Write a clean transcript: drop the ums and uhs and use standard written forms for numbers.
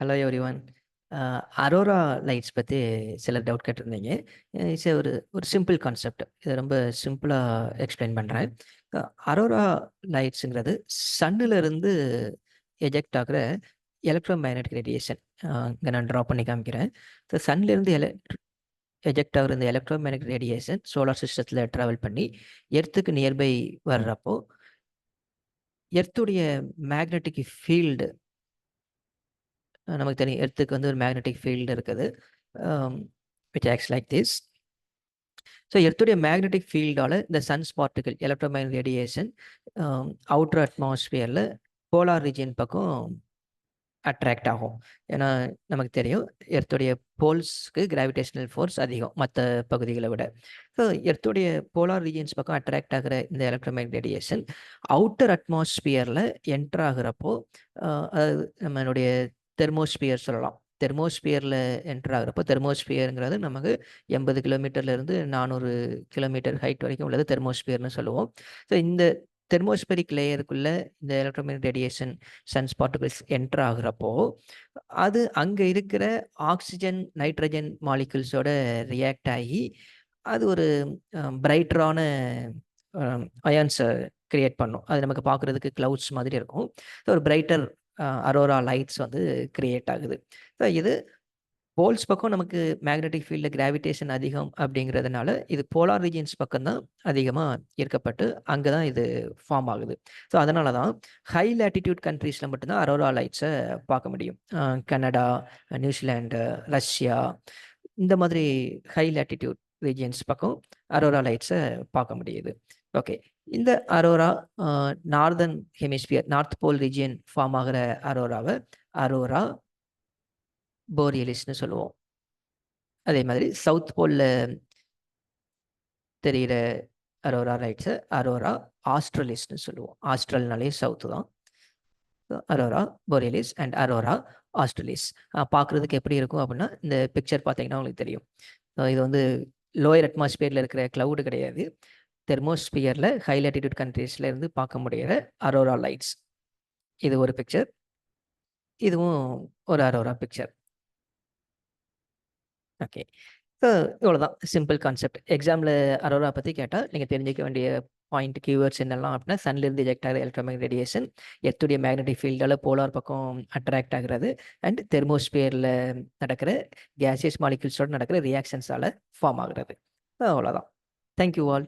Hello everyone. Arora lights பற்றி சில doubt கேட்டிருந்தீங்க. இட்ஸ் ஒரு ஒரு சிம்பிள் கான்செப்ட். இதை ரொம்ப சிம்பிளாக எக்ஸ்பிளைன் பண்ணுறேன். அரோரா லைட்ஸுங்கிறது சன்னிலிருந்து எஜெக்ட் ஆகிற எலக்ட்ரோ மேக்னெட்டிக் ரேடியேஷன். இங்கே நான் ட்ரா பண்ணி காமிக்கிறேன். ஸோ சன்லேருந்து எஜெக்ட் ஆகிற இந்த எலக்ட்ரோ மேக்னெட்டிக் ரேடியேஷன் சோலார் சிஸ்டத்தில் ட்ராவல் பண்ணி எர்த்துக்கு நியர்பை வர்றப்போ எர்த்துடைய மேக்னெட்டிக் ஃபீல்டு நமக்கு தெரியும். எர்த்துக்கு வந்து ஒரு மேக்னெட்டிக் ஃபீல்டு இருக்குது, which acts like this. So எர்த்துடைய மேக்னெட்டிக் ஃபீல்டால் இந்த sun's particle electromagnetic radiation outer அட்மாஸ்பியரில் போலார் ரீஜியன் பக்கம் அட்ராக்ட் ஆகும். ஏன்னா நமக்கு தெரியும் எர்த்துடைய போல்ஸ்க்கு கிராவிடேஷனல் ஃபோர்ஸ் அதிகம் மற்ற பகுதிகளை விட. ஸோ எர்த்துடைய போலார் ரீஜியன்ஸ் பக்கம் அட்ராக்ட் ஆகிற இந்த எலக்ட்ரோ மேக்னெட்டிக் ரேடியேஷன் அவுட்டர் அட்மாஸ்பியரில் என்டர் ஆகிறப்போ அதாவது நம்மளுடைய தெர்மோஸ்பியர் சொல்லலாம். தெர்மோஸ்பியரில் என்டர் ஆகிறப்போ தெர்மோஸ்பியருங்கிறது நமக்கு 80 கிலோமீட்டர்லேருந்து 400 கிலோமீட்டர் ஹைட் வரைக்கும் உள்ளது தெர்மோஸ்பியர்னு சொல்லுவோம். ஸோ இந்த தெர்மோஸ்பெரிக் லேயருக்குள்ளே இந்த electromagnetic radiation sun's particles enter ஆகிறப்போ அது அங்கே இருக்கிற ஆக்சிஜன் நைட்ரஜன் மாலிகுல்ஸோட ரியாக்ட் ஆகி அது ஒரு பிரைட்டரான அயான்ஸை கிரியேட் பண்ணும். அது நமக்கு பார்க்குறதுக்கு க்ளவுட்ஸ் மாதிரி இருக்கும். ஸோ ஒரு பிரைட்டர் அரோரா லைட்ஸ் வந்து கிரியேட் ஆகுது. ஸோ இது போல்ஸ் பக்கம் நமக்கு மேக்னெட்டிக் ஃபீல்டில் கிராவிடேஷன் அதிகம் அப்படிங்கிறதுனால இது போலார் ரீஜியன்ஸ் பக்கம் தான் அதிகமாக ஈர்க்கப்பட்டு அங்கே தான் இது ஃபார்ம் ஆகுது. ஸோ அதனால தான் ஹை லேட்டிடியூட் கண்ட்ரீஸில் மட்டும்தான் அரோரா லைட்ஸை பார்க்க முடியும். கனடா, நியூசிலாண்டு, ரஷ்யா, இந்த மாதிரி ஹை லேட்டிடியூட் ரீஜியன்ஸ் பக்கம் அரோரா லைட்ஸை பார்க்க முடியுது. ஓகே, இந்த aurora northern hemisphere north pole region form ஆகிற அரோராவை அரோரா போரியலிஸ்னு சொல்லுவோம். அதே மாதிரி சவுத் போலில் தெரிகிற அரோரா லைட்ஸை அரோரா ஆஸ்ட்ரலிஸ்னு சொல்லுவோம். ஆஸ்ட்ரல்னாலே சவுத்து தான். அரோரா போரியலிஸ் அண்ட் அரோரா ஆஸ்ட்ரலிஸ் பார்க்குறதுக்கு எப்படி இருக்கும் அப்படின்னா இந்த பிக்சர் பார்த்தீங்கன்னா உங்களுக்கு தெரியும். இது வந்து லோயர் அட்மாஸ்பியரில் இருக்கிற க்ளவுடு கிடையாது. தெர்மோஸ்பியரில் ஹை லேட்டிடியூட் கண்ட்ரீஸில் இருந்து பார்க்க முடிகிற அரோரா லைட்ஸ். இது ஒரு பிக்சர், இதுவும் ஒரு அரோரா பிக்சர். ஓகே, ஸோ இவ்வளோதான் சிம்பிள் கான்செப்ட். எக்ஸாமில் அரோரா பற்றி கேட்டால் நீங்கள் தெரிஞ்சிக்க வேண்டிய பாயிண்ட் கீவேர்ட்ஸ் என்னெல்லாம் அப்படின்னா சன்லேருந்து எஜெக்ட் ஆகிற எலக்ட்ரோமேக்னெட்டிக் ரேடியேஷன், எர்த்துடைய மேக்னெட்டிக் ஃபீல்டால் போலார் பக்கம் அட்ராக்ட் ஆகிறது, அண்ட் தெர்மோஸ்பியரில் நடக்கிற கேசியஸ் மாலிகுல்ஸோடு நடக்கிற ரியாக்ஷன்ஸால் ஃபார்ம் ஆகிறது. அவ்வளோதான். Thank you all.